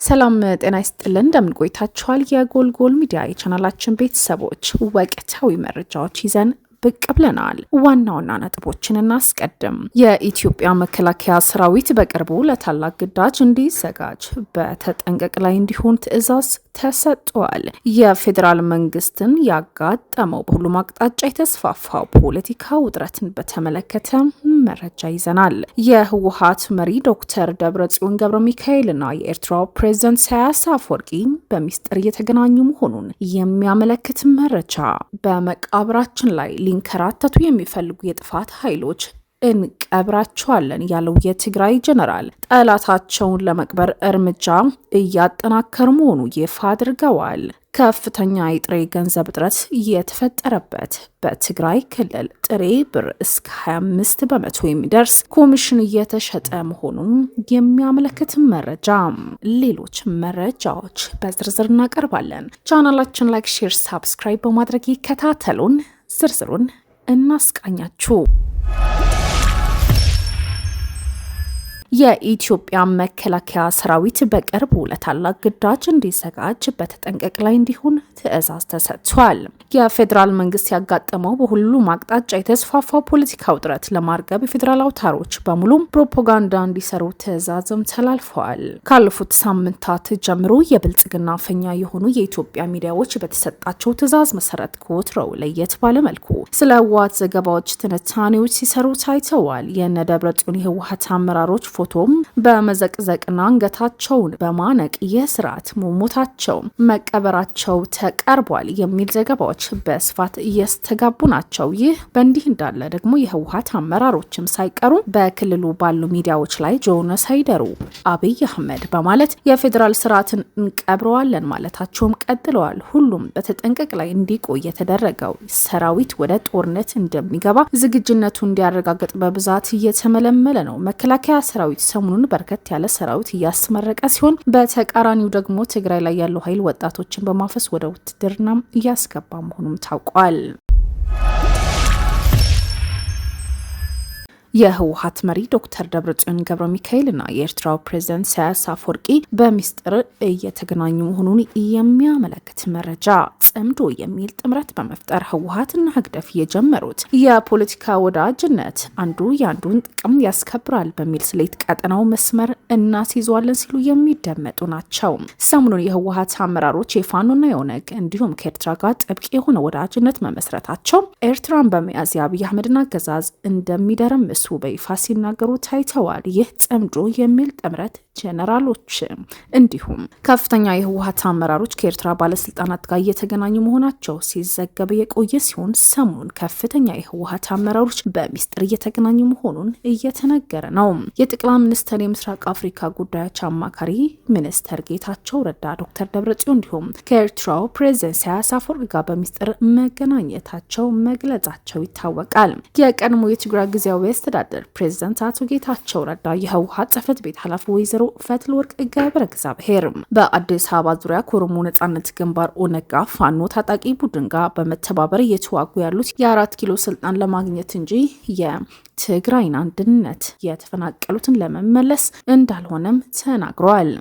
ሰላም ጤና ይስጥልን እንደምን ቆይታችኋል? የጎልጎል ሚዲያ የቻናላችን ቤተሰቦች ወቅታዊ መረጃዎች ይዘን ብቅ ብለናል። ዋና ዋና ነጥቦችን እናስቀድም። የኢትዮጵያ መከላከያ ሰራዊት በቅርቡ ለታላቅ ግዳጅ እንዲዘጋጅ በተጠንቀቅ ላይ እንዲሆን ትዕዛዝ ተሰጥቷል። የፌዴራል መንግስትን ያጋጠመው በሁሉም አቅጣጫ የተስፋፋው ፖለቲካ ውጥረትን በተመለከተ መረጃ ይዘናል። የህወሓት መሪ ዶክተር ደብረጽዮን ገብረ ሚካኤልና የኤርትራው ፕሬዝዳንት ኢሳያስ አፈወርቂ በሚስጥር እየተገናኙ መሆኑን የሚያመለክት መረጃ፣ በመቃብራችን ላይ ሊንከራተቱ የሚፈልጉ የጥፋት ኃይሎች እንቀብራቸዋለን ያለው የትግራይ ጀነራል ጠላታቸውን ለመቅበር እርምጃ እያጠናከሩ መሆኑ ይፋ አድርገዋል። ከፍተኛ የጥሬ ገንዘብ እጥረት የተፈጠረበት በትግራይ ክልል ጥሬ ብር እስከ 25 በመቶ የሚደርስ ኮሚሽን እየተሸጠ መሆኑን የሚያመለክት መረጃ፣ ሌሎች መረጃዎች በዝርዝር እናቀርባለን። ቻናላችን ላይክ፣ ሼር፣ ሳብስክራይብ በማድረግ ይከታተሉን። ዝርዝሩን እናስቃኛችሁ። የኢትዮጵያ መከላከያ ሰራዊት በቅርቡ ለታላቅ ግዳጅ እንዲዘጋጅ በተጠንቀቅ ላይ እንዲሆን ትዕዛዝ ተሰጥቷል። የፌዴራል መንግስት ያጋጠመው በሁሉም አቅጣጫ የተስፋፋው ፖለቲካ ውጥረት ለማርገብ የፌዴራል አውታሮች በሙሉ ፕሮፓጋንዳ እንዲሰሩ ትዕዛዝም ተላልፈዋል። ካለፉት ሳምንታት ጀምሮ የብልጽግና ፈኛ የሆኑ የኢትዮጵያ ሚዲያዎች በተሰጣቸው ትዕዛዝ መሰረት ከወትሮው ለየት ባለመልኩ ስለ ህወሓት ዘገባዎች፣ ትንታኔዎች ሲሰሩ ታይተዋል። የነ ደብረጽዮን የህወሓት አመራሮች ፎቶም በመዘቅዘቅና አንገታቸውን በማነቅ የስርዓት መሞታቸው መቀበራቸው ተቀርቧል የሚል ዘገባዎች በስፋት እየስተጋቡ ናቸው። ይህ በእንዲህ እንዳለ ደግሞ የህወሓት አመራሮችም ሳይቀሩ በክልሉ ባሉ ሚዲያዎች ላይ ጄኖሳይደሩ አብይ አህመድ በማለት የፌዴራል ስርዓትን እንቀብረዋለን ማለታቸውም ቀጥለዋል። ሁሉም በተጠንቀቅ ላይ እንዲቆይ የተደረገው ሰራዊት ወደ ጦርነት እንደሚገባ ዝግጁነቱ እንዲያረጋግጥ በብዛት እየተመለመለ ነው። መከላከያ ሰራዊት ሰሞኑን በርከት ያለ ሰራዊት እያስመረቀ ሲሆን፣ በተቃራኒው ደግሞ ትግራይ ላይ ያለው ኃይል ወጣቶችን በማፈስ ወደ ውትድርና እያስገባ መሆኑም ታውቋል። የህወሓት መሪ ዶክተር ደብረጽዮን ገብረ ሚካኤልና የኤርትራው ፕሬዝዳንት ኢሳያስ አፈወርቂ በሚስጥር እየተገናኙ መሆኑን የሚያመለክት መረጃ፣ ጽምዶ የሚል ጥምረት በመፍጠር ህወሓትና ህግደፍ የጀመሩት የፖለቲካ ወዳጅነት አንዱ የአንዱን ጥቅም ያስከብራል በሚል ስሌት ቀጠናው መስመር እናስይዘዋለን ሲሉ የሚደመጡ ናቸው። ሰሞኑን የህወሓት አመራሮች የፋኖና የኦነግ እንዲሁም ከኤርትራ ጋር ጥብቅ የሆነ ወዳጅነት መመስረታቸው ኤርትራን በመያዝ የአብይ አህመድን አገዛዝ እንደሚደረምስ በይፋ ሲናገሩ ታይተዋል። ይህ ጽምዶ የሚል ጥምረት ጄኔራሎች እንዲሁም ከፍተኛ የህወሓት አመራሮች ከኤርትራ ባለስልጣናት ጋር እየተገናኙ መሆናቸው ሲዘገብ የቆየ ሲሆን ሰሞኑን ከፍተኛ የህወሓት አመራሮች በሚስጥር እየተገናኙ መሆኑን እየተነገረ ነው። የጠቅላይ ሚኒስትር የምስራቅ አፍሪካ ጉዳዮች አማካሪ ሚኒስትር ጌታቸው ረዳ ዶክተር ደብረጽዮን እንዲሁም ከኤርትራው ፕሬዝዳንት ኢሳያስ አፈወርቂ ጋር በሚስጥር መገናኘታቸው መግለጻቸው ይታወቃል። የቀድሞ የትግራይ ጊዜያዊ አስተዳደር ፕሬዝዳንት አቶ ጌታቸው ረዳ የህወሓት ጽሕፈት ቤት ኃላፊ ወይዘሮ ፈትለወርቅ ገብረ እግዚአብሔር በአዲስ አበባ ዙሪያ ከኦሮሞ ነጻነት ግንባር ኦነግ ጋር ፋኖ ታጣቂ ቡድን ጋር በመተባበር እየተዋጉ ያሉት የ4 ኪሎ ስልጣን ለማግኘት እንጂ የትግራይን አንድነት የተፈናቀሉትን ለመመለስ እንዳልሆነም ተናግረዋል።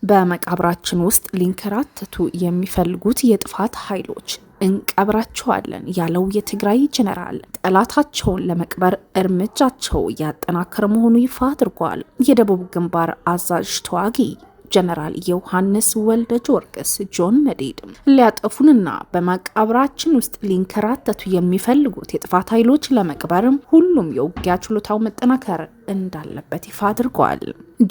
በመቃብራችን ውስጥ ሊንከራተቱ የሚፈልጉት የጥፋት ኃይሎች እንቀብራቸዋለን ያለው የትግራይ ጀነራል ጠላታቸውን ለመቅበር እርምጃቸው እያጠናከረ መሆኑ ይፋ አድርጓል። የደቡብ ግንባር አዛዥ ተዋጊ ጀነራል ዮሐንስ ወልደ ጊዮርጊስ ጆን መዲድ ሊያጠፉንና በመቃብራችን ውስጥ ሊንከራተቱ የሚፈልጉት የጥፋት ኃይሎች ለመቅበርም ሁሉም የውጊያ ችሎታው መጠናከር እንዳለበት ይፋ አድርጓል።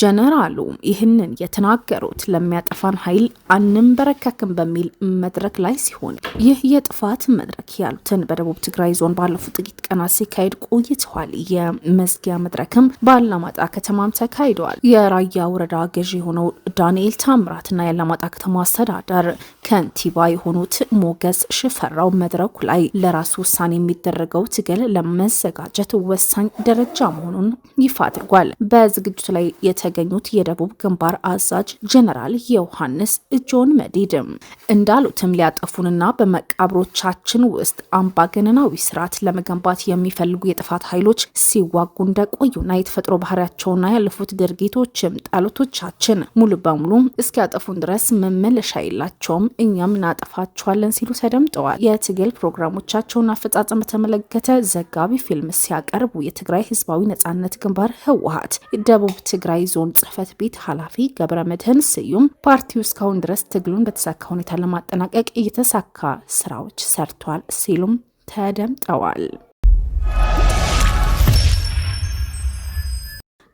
ጀነራሉ ይህንን የተናገሩት ለሚያጠፋን ኃይል አንንበረከክም በሚል መድረክ ላይ ሲሆን ይህ የጥፋት መድረክ ያሉትን በደቡብ ትግራይ ዞን ባለፉት ጥቂት ቀናት ሲካሄድ ቆይተዋል። የመዝጊያ መድረክም በአላማጣ ከተማም ተካሂደዋል። የራያ ወረዳ ገዢ የሆነው ዳንኤል ታምራትና የአላማጣ ከተማ አስተዳደር ከንቲባ የሆኑት ሞገስ ሽፈራው መድረኩ ላይ ለራሱ ውሳኔ የሚደረገው ትግል ለመዘጋጀት ወሳኝ ደረጃ መሆኑን ይፋ አድርጓል። በዝግጅቱ ላይ የተገኙት የደቡብ ግንባር አዛዥ ጀነራል ዮሐንስ ጆን መዲድ እንዳሉትም ሊያጠፉንና በመቃብሮቻችን ውስጥ አምባገነናዊ ስርዓት ለመገንባት የሚፈልጉ የጥፋት ኃይሎች ሲዋጉ እንደቆዩና የተፈጥሮ ባህሪያቸውና ያለፉት ድርጊቶችም ጠላቶቻችን ሙሉ በሙሉ እስኪያጠፉን ድረስ መመለሻ የላቸውም፣ እኛም እናጠፋቸዋለን ሲሉ ተደምጠዋል። የትግል ፕሮግራሞቻቸውን አፈጻጸም በተመለከተ ዘጋቢ ፊልም ሲያቀርቡ የትግራይ ህዝባዊ ነጻነት ግንባር ህወሓት ደቡብ ትግራይ ዞን ጽህፈት ቤት ኃላፊ ገብረመድህን ስዩም ፓርቲው እስካሁን ድረስ ትግሉን በተሳካ ሁኔታ ለማጠናቀቅ እየተሳካ ስራዎች ሰርቷል ሲሉም ተደምጠዋል።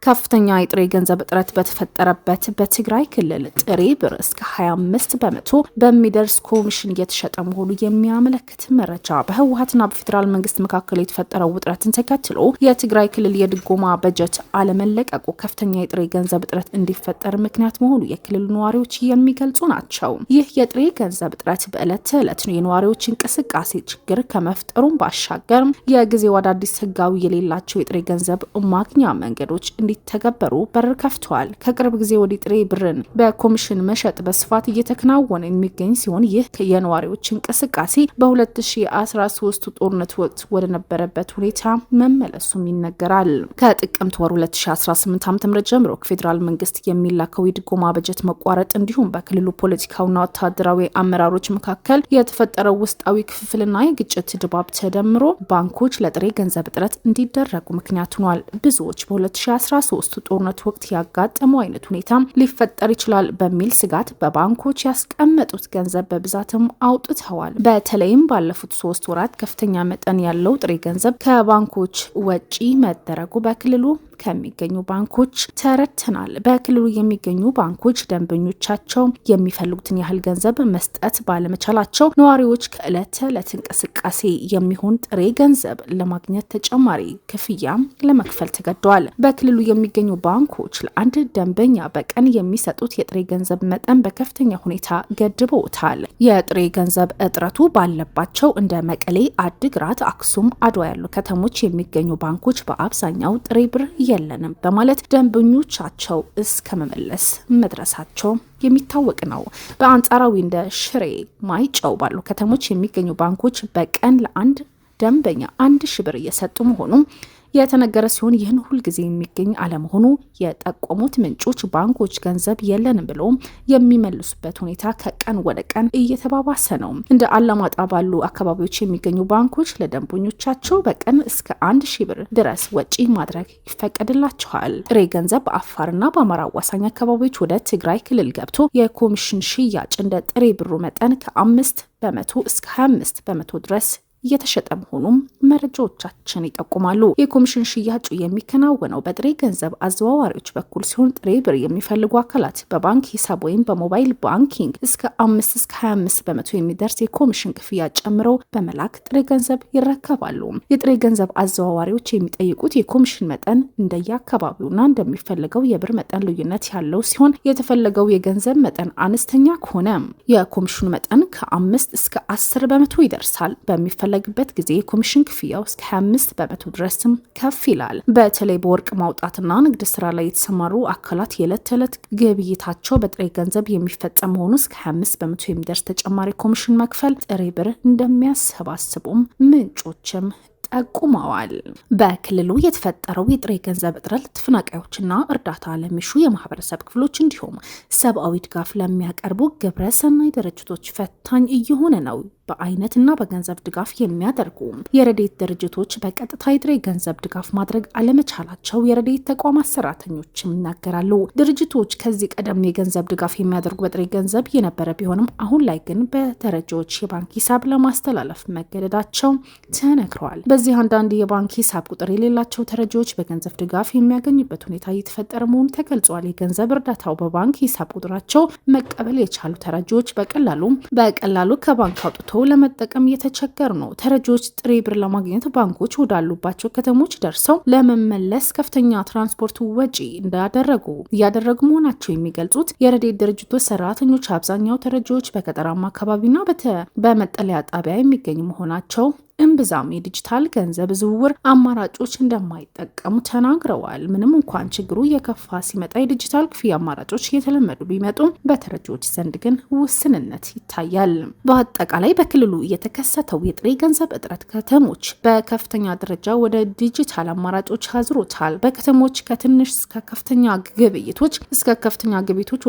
ከፍተኛ የጥሬ ገንዘብ እጥረት በተፈጠረበት በትግራይ ክልል ጥሬ ብር እስከ 25 በመቶ በሚደርስ ኮሚሽን እየተሸጠ መሆኑ የሚያመለክት መረጃ በህወሓትና በፌዴራል መንግስት መካከል የተፈጠረው ውጥረትን ተከትሎ የትግራይ ክልል የድጎማ በጀት አለመለቀቁ ከፍተኛ የጥሬ ገንዘብ እጥረት እንዲፈጠር ምክንያት መሆኑ የክልሉ ነዋሪዎች የሚገልጹ ናቸው። ይህ የጥሬ ገንዘብ እጥረት በዕለት ተዕለት የነዋሪዎች እንቅስቃሴ ችግር ከመፍጠሩም ባሻገር የጊዜው አዳዲስ ህጋዊ የሌላቸው የጥሬ ገንዘብ ማግኛ መንገዶች ተገበሩ በር ከፍተዋል። ከቅርብ ጊዜ ወዲህ ጥሬ ብርን በኮሚሽን መሸጥ በስፋት እየተከናወነ የሚገኝ ሲሆን ይህ የነዋሪዎች እንቅስቃሴ በ2013 ጦርነት ወቅት ወደ ነበረበት ሁኔታ መመለሱም ይነገራል። ከጥቅምት ወር 2018 ዓ.ም ጀምሮ ከፌዴራል መንግስት የሚላከው የድጎማ በጀት መቋረጥ እንዲሁም በክልሉ ፖለቲካውና ወታደራዊ አመራሮች መካከል የተፈጠረው ውስጣዊ ክፍፍልና የግጭት ድባብ ተደምሮ ባንኮች ለጥሬ ገንዘብ እጥረት እንዲደረጉ ምክንያት ሆኗል። ብዙዎች በ2013 ጦርነት ወቅት ያጋጠመው አይነት ሁኔታ ሊፈጠር ይችላል በሚል ስጋት በባንኮች ያስቀመጡት ገንዘብ በብዛትም አውጥተዋል። በተለይም ባለፉት 3 ወራት ከፍተኛ መጠን ያለው ጥሬ ገንዘብ ከባንኮች ወጪ መደረጉ በክልሉ ከሚገኙ ባንኮች ተረድተናል። በክልሉ የሚገኙ ባንኮች ደንበኞቻቸው የሚፈልጉትን ያህል ገንዘብ መስጠት ባለመቻላቸው ነዋሪዎች ከዕለት ተዕለት እንቅስቃሴ የሚሆን ጥሬ ገንዘብ ለማግኘት ተጨማሪ ክፍያ ለመክፈል ተገደዋል። በክልሉ የሚገኙ ባንኮች ለአንድ ደንበኛ በቀን የሚሰጡት የጥሬ ገንዘብ መጠን በከፍተኛ ሁኔታ ገድበውታል። የጥሬ ገንዘብ እጥረቱ ባለባቸው እንደ መቀሌ፣ አድግራት፣ አክሱም፣ አድዋ ያሉ ከተሞች የሚገኙ ባንኮች በአብዛኛው ጥሬ ብር የለንም በማለት ደንበኞቻቸው እስከ መመለስ መድረሳቸው የሚታወቅ ነው። በአንጻራዊ እንደ ሽሬ፣ ማይጨው ባሉ ከተሞች የሚገኙ ባንኮች በቀን ለአንድ ደንበኛ 1000 ብር እየሰጡ መሆኑ የተነገረ ሲሆን ይህን ሁልጊዜ የሚገኝ አለመሆኑ የጠቆሙት ምንጮች ባንኮች ገንዘብ የለንም ብለው የሚመልሱበት ሁኔታ ከቀን ወደ ቀን እየተባባሰ ነው። እንደ አላማጣ ባሉ አካባቢዎች የሚገኙ ባንኮች ለደንበኞቻቸው በቀን እስከ 1000 ብር ድረስ ወጪ ማድረግ ይፈቀድላቸዋል። ጥሬ ገንዘብ በአፋርና በአማራ አዋሳኝ አካባቢዎች ወደ ትግራይ ክልል ገብቶ የኮሚሽን ሽያጭ እንደ ጥሬ ብሩ መጠን ከ5 በመቶ እስከ 25 በመቶ ድረስ እየተሸጠ መሆኑም መረጃዎቻችን ይጠቁማሉ። የኮሚሽን ሽያጩ የሚከናወነው በጥሬ ገንዘብ አዘዋዋሪዎች በኩል ሲሆን ጥሬ ብር የሚፈልጉ አካላት በባንክ ሂሳብ ወይም በሞባይል ባንኪንግ እስከ 5 እስከ 25 በመቶ የሚደርስ የኮሚሽን ክፍያ ጨምረው በመላክ ጥሬ ገንዘብ ይረከባሉ። የጥሬ ገንዘብ አዘዋዋሪዎች የሚጠይቁት የኮሚሽን መጠን እንደየአካባቢውና እንደሚፈልገው የብር መጠን ልዩነት ያለው ሲሆን የተፈለገው የገንዘብ መጠን አነስተኛ ከሆነ የኮሚሽኑ መጠን ከ5 እስከ 10 በመቶ ይደርሳል። በሚፈለግበት ጊዜ የኮሚሽን ክፍያው እስከ 25 በመቶ ድረስም ከፍ ይላል። በተለይ በወርቅ ማውጣትና ንግድ ስራ ላይ የተሰማሩ አካላት የዕለት ተዕለት ግብይታቸው በጥሬ ገንዘብ የሚፈጸም መሆኑ እስከ 25 በመቶ የሚደርስ ተጨማሪ ኮሚሽን መክፈል ጥሬ ብር እንደሚያሰባስቡም ምንጮችም ጠቁመዋል። በክልሉ የተፈጠረው የጥሬ ገንዘብ እጥረት ተፈናቃዮችና እርዳታ ለሚሹ የማህበረሰብ ክፍሎች እንዲሁም ሰብአዊ ድጋፍ ለሚያቀርቡ ግብረሰናይ ድርጅቶች ፈታኝ እየሆነ ነው። በአይነትና በገንዘብ ድጋፍ የሚያደርጉ የረድኤት ድርጅቶች በቀጥታ የጥሬ ገንዘብ ድጋፍ ማድረግ አለመቻላቸው የረድኤት ተቋማት ሰራተኞችም ይናገራሉ። ድርጅቶች ከዚህ ቀደም የገንዘብ ድጋፍ የሚያደርጉ በጥሬ ገንዘብ የነበረ ቢሆንም አሁን ላይ ግን በተረጂዎች የባንክ ሂሳብ ለማስተላለፍ መገደዳቸው ተነግረዋል። በዚህ አንዳንድ የባንክ ሂሳብ ቁጥር የሌላቸው ተረጂዎች በገንዘብ ድጋፍ የሚያገኙበት ሁኔታ እየተፈጠረ መሆኑ ተገልጿል። የገንዘብ እርዳታው በባንክ ሂሳብ ቁጥራቸው መቀበል የቻሉ ተረጂዎች በቀላሉ ከባንክ አውጥቶ ለመጠቀም እየተቸገሩ ነው። ተረጂዎች ጥሬ ብር ለማግኘት ባንኮች ወዳሉባቸው ከተሞች ደርሰው ለመመለስ ከፍተኛ ትራንስፖርት ወጪ እያደረጉ መሆናቸው የሚገልጹት የረድኤት ድርጅቶች ሰራተኞች አብዛኛው ተረጂዎች በገጠራማ አካባቢና በመጠለያ ጣቢያ የሚገኙ መሆናቸው እምብዛም የዲጂታል ገንዘብ ዝውውር አማራጮች እንደማይጠቀሙ ተናግረዋል። ምንም እንኳን ችግሩ የከፋ ሲመጣ የዲጂታል ክፍያ አማራጮች እየተለመዱ ቢመጡም በተረጂዎች ዘንድ ግን ውስንነት ይታያል። በአጠቃላይ በክልሉ የተከሰተው የጥሬ ገንዘብ እጥረት ከተሞች በከፍተኛ ደረጃ ወደ ዲጂታል አማራጮች አዝሮታል። በከተሞች ከትንሽ እስከ ከፍተኛ ግብይቶች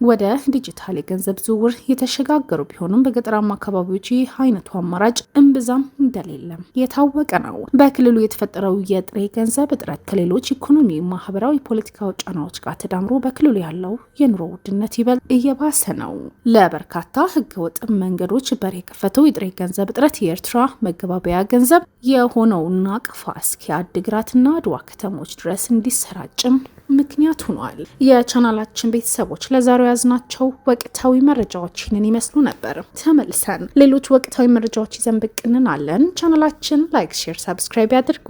ወደ ዲጂታል የገንዘብ ዝውውር የተሸጋገሩ ቢሆንም በገጠራማ አካባቢዎች ይህ አይነቱ አማራጭ እምብዛም እንደሌለም የታወቀ ነው። በክልሉ የተፈጠረው የጥሬ ገንዘብ እጥረት ከሌሎች ኢኮኖሚ፣ ማህበራዊ፣ ፖለቲካዊ ጫናዎች ጋር ተዳምሮ በክልሉ ያለው የኑሮ ውድነት ይበልጥ እየባሰ ነው። ለበርካታ ህገወጥ መንገዶች በር የከፈተው የጥሬ ገንዘብ እጥረት የኤርትራ መገባበያ ገንዘብ የሆነው ናቅፋ እስከ አድግራትና አድዋ ከተሞች ድረስ እንዲሰራጭም ምክንያት ሆኗል። የቻናላችን ቤተሰቦች ለዛሬው ያዝናቸው ወቅታዊ መረጃዎች ይህንን ይመስሉ ነበር። ተመልሰን ሌሎች ወቅታዊ መረጃዎች ይዘን ብቅ እንላለን። ቻናላችን ላይክ፣ ሼር፣ ሰብስክራይብ ያድርጉ።